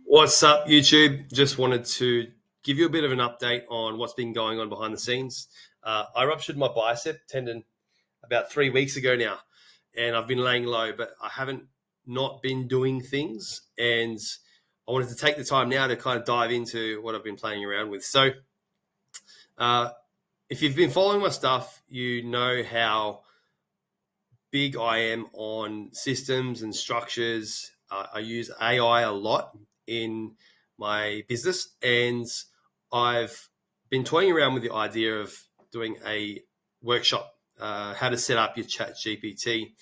What's up, YouTube? Just wanted to give you a bit of an update on what's been going on behind the scenes. I ruptured my bicep tendon about 3 weeks ago now, and I've been laying low, but I haven't not been doing things. And I wanted to take the time now to kind of dive into what I've been playing around with. So if you've been following my stuff, you know how big I am on systems and structures. I use AI a lot in my business, and I've been toying around with the idea of doing a workshop, how to set up your Chat GPT.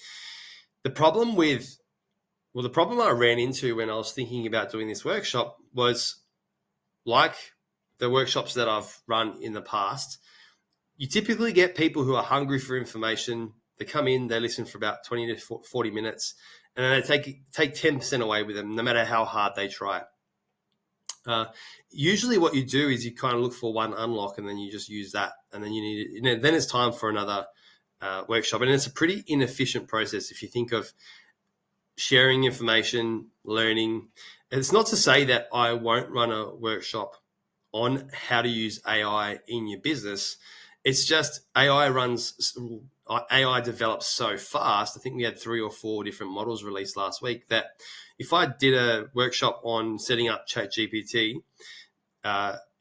The problem I ran into when I was thinking about doing this workshop was, like the workshops that I've run in the past, you typically get people who are hungry for information. They come in, they listen for about 20 to 40 minutes, and then they take 10% away with them, no matter how hard they try. Usually what you do is you kind of look for one unlock, and then you just use that, and then then it's time for another workshop. And it's a pretty inefficient process if you think of sharing information, learning. And it's not to say that I won't run a workshop on how to use AI in your business. It's just AI develops so fast. I think we had 3 or 4 different models released last week, that if I did a workshop on setting up ChatGPT,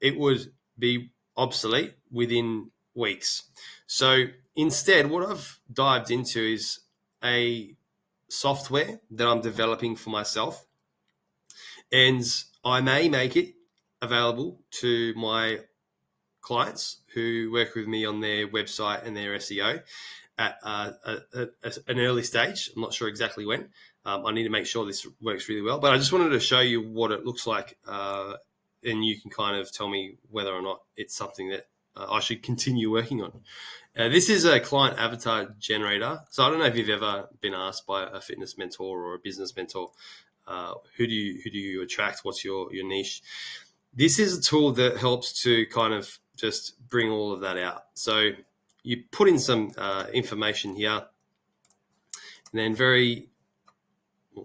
it would be obsolete within weeks. So instead, what I've dived into is a software that I'm developing for myself, and I may make it available to my clients who work with me on their website and their SEO at an early stage. I'm not sure exactly when. I need to make sure this works really well, but I just wanted to show you what it looks like, and you can kind of tell me whether or not it's something that I should continue working on. This is a client avatar generator. So I don't know if you've ever been asked by a fitness mentor or a business mentor, who do you attract? What's your niche? This is a tool that helps to kind of just bring all of that out. So you put in some information here, and then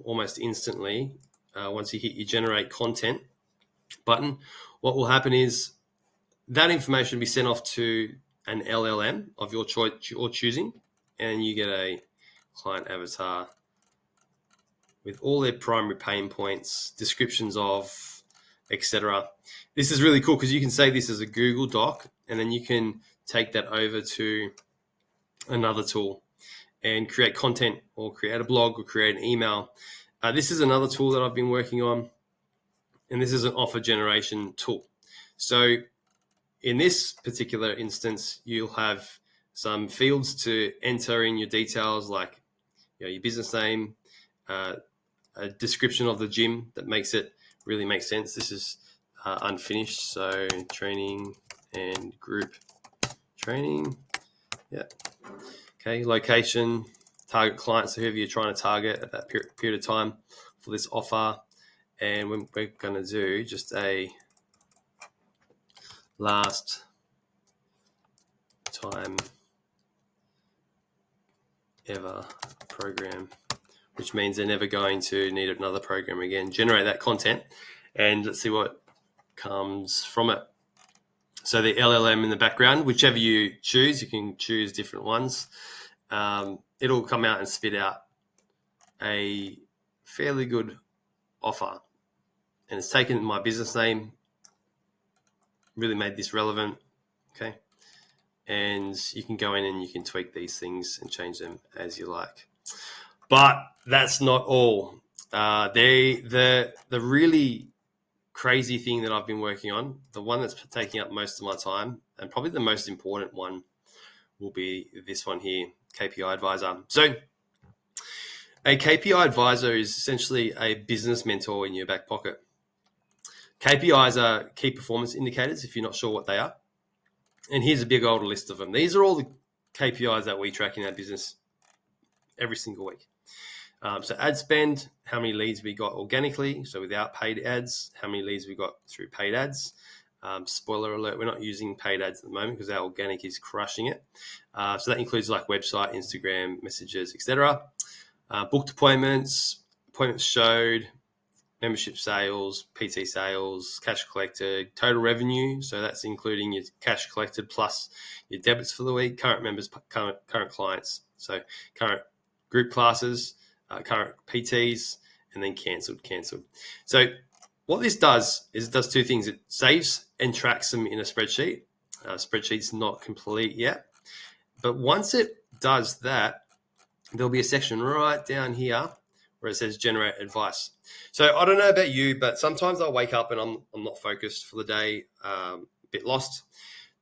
almost instantly, once you hit your generate content button, what will happen is that information will be sent off to an LLM of your choosing, and you get a client avatar with all their primary pain points, descriptions of, etc. This is really cool because you can save this as a Google Doc, and then you can take that over to another tool and create content, or create a blog, or create an email. This is another tool that I've been working on, and this is an offer generation tool. So in this particular instance, you'll have some fields to enter in your details, like your business name, a description of the gym that makes it really make sense. This is unfinished, so training and group training. Yeah. Okay, location, target clients, so whoever you're trying to target at that period of time for this offer. And we're going to do just a last time ever program, which means they're never going to need another program again. Generate that content, and let's see what comes from it. So the LLM in the background, whichever you choose, you can choose different ones. It'll come out and spit out a fairly good offer. And it's taken my business name, really made this relevant, okay? And you can go in and you can tweak these things and change them as you like. But that's not all. The really crazy thing that I've been working on, the one that's taking up most of my time, and probably the most important one, will be this one here, KPI Advisor. So a KPI Advisor is essentially a business mentor in your back pocket. KPIs are key performance indicators, if you're not sure what they are. And here's a big old list of them. These are all the KPIs that we track in our business every single week. So ad spend, how many leads we got organically, so without paid ads, how many leads we got through paid ads. Spoiler alert, we're not using paid ads at the moment because our organic is crushing it. So that includes like website, Instagram, messages, etc. Booked appointments, appointments showed, membership sales, PT sales, cash collected, total revenue. So that's including your cash collected plus your debits for the week, current members, current clients. So current group classes, current PTs, and then cancelled. So what this does is it does two things. It saves and tracks them in a spreadsheet. Spreadsheet's not complete yet. But once it does that, there'll be a section right down here where it says generate advice. So I don't know about you, but sometimes I wake up and I'm not focused for the day, a bit lost.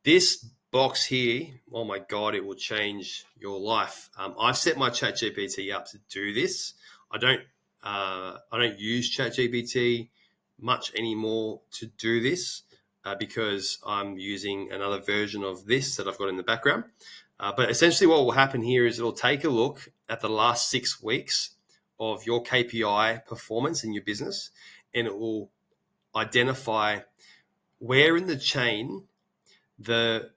This box here, oh my God, it will change your life. I've set my ChatGPT up to do this. I don't use ChatGPT much anymore to do this because I'm using another version of this that I've got in the background. But essentially what will happen here is it'll take a look at the last 6 weeks of your KPI performance in your business, and it will identify where in the chain the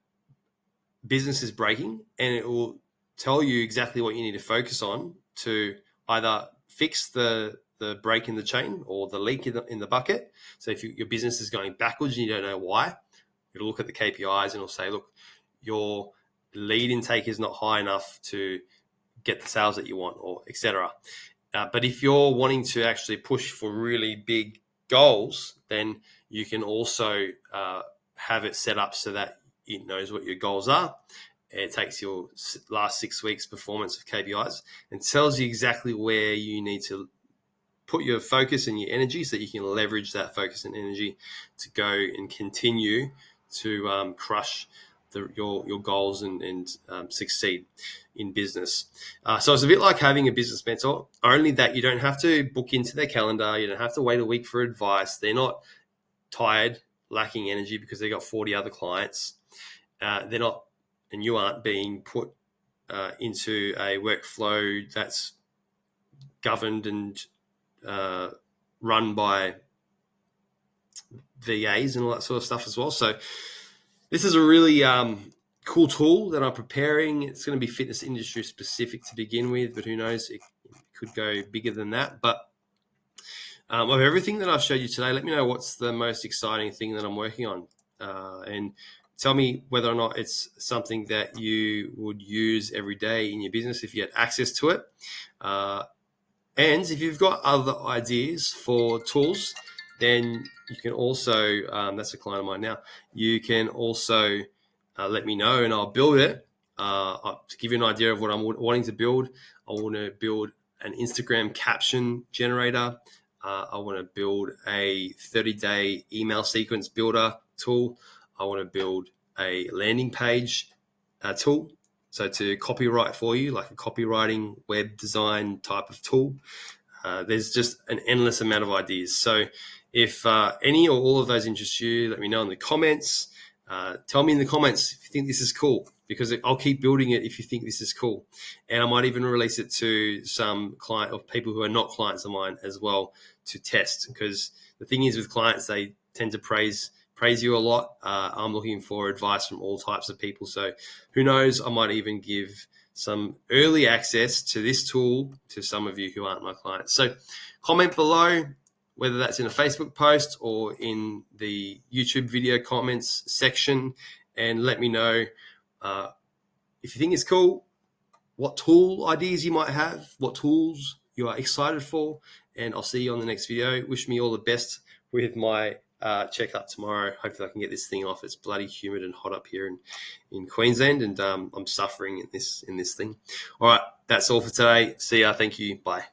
business is breaking, and it will tell you exactly what you need to focus on to either fix the break in the chain or the leak in the bucket. So if your business is going backwards and you don't know why, it'll look at the KPIs and it'll say, look, your lead intake is not high enough to get the sales that you want, or etc. But if you're wanting to actually push for really big goals, then you can also have it set up so that it knows what your goals are. It takes your last 6 weeks performance of KPIs and tells you exactly where you need to put your focus and your energy so that you can leverage that focus and energy to go and continue to crush your goals and succeed in business. So it's a bit like having a business mentor, only that you don't have to book into their calendar. You don't have to wait a week for advice. They're not tired, lacking energy because they got 40 other clients. They're not, and you aren't being put into a workflow that's governed and run by VAs and all that sort of stuff as well. So this is a really cool tool that I'm preparing. It's going to be fitness industry specific to begin with, but who knows, it could go bigger than that. But of everything that I've showed you today, let me know what's the most exciting thing that I'm working on, and tell me whether or not it's something that you would use every day in your business if you had access to it. And if you've got other ideas for tools, then you can also, that's a client of mine now, you can also let me know and I'll build it. To give you an idea of what I'm wanting to build, I want to build an Instagram caption generator. I want to build a 30-day email sequence builder tool. I want to build a landing page tool. So to copyright for you, like a copywriting web design type of tool. There's just an endless amount of ideas. So if any or all of those interest you, let me know in the comments. Tell me in the comments if you think this is cool, because I'll keep building it if you think this is cool. And I might even release it to some client or people who are not clients of mine as well to test, because the thing is with clients, they tend to praise you a lot. I'm looking for advice from all types of people. So who knows, I might even give some early access to this tool to some of you who aren't my clients. So comment below, whether that's in a Facebook post or in the YouTube video comments section, and let me know if you think it's cool, what tool ideas you might have, what tools you are excited for, and I'll see you on the next video. Wish me all the best with my checkup tomorrow. Hopefully I can get this thing off. It's bloody humid and hot up here in Queensland, and I'm suffering in this thing. All right, that's all for today. See ya. Thank you. Bye.